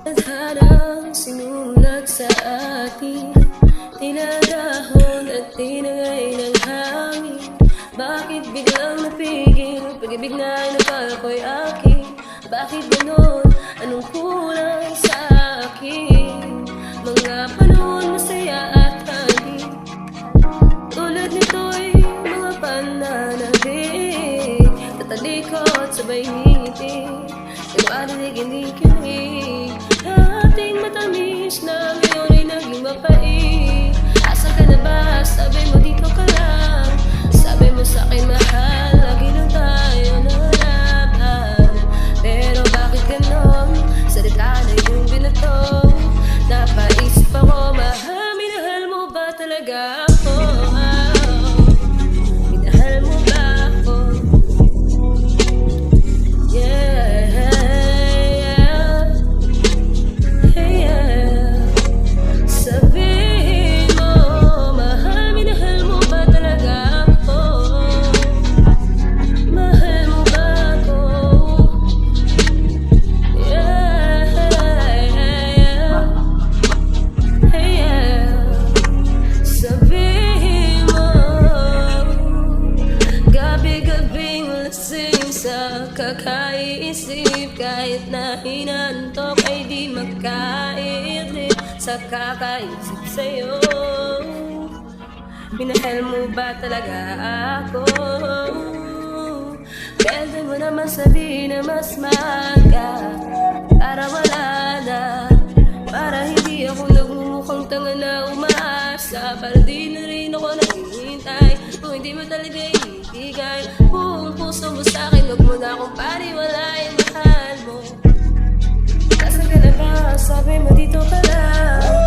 Tadhanang sinulat sa atin, tinadahon at tinangay ng hangin. Bakit biglang napigil, pag-ibig na nakala ko'y akin? Bakit ganon, anong kulang sa akin? Mga panahon masaya at hangin, tulad nito'y mga pananabik. Tatalikot sabay ngiti, yung arinig-inig-inig. Dating matamis na ngayon ay naging mapait. Asan ka na ba? Sabi mo dito ka lang. Sabi mo sa'kin mahal, lagi lang tayo nalaban. Pero bakit ganon? Salita na yung binato. Napaisip ako, mahal, minahal mo ba talaga ako? Minahal mo ba ako? Kakaisip kahit na hinantok ay di magkaidlip sa kakaisip sa'yo. Minahal mo ba talaga ako? Pwede mo naman sabihin na mas maaga, para wala na, para hindi ako nagmumukhang tanga na umaasa, para di na rin ako naghihintay kung hindi mo talaga ibigay buong puso mo sa'kin. Huwag mo na akong paniwalain, mahal mo. Nasaan ka na ba? Sabi mo dito ka lang.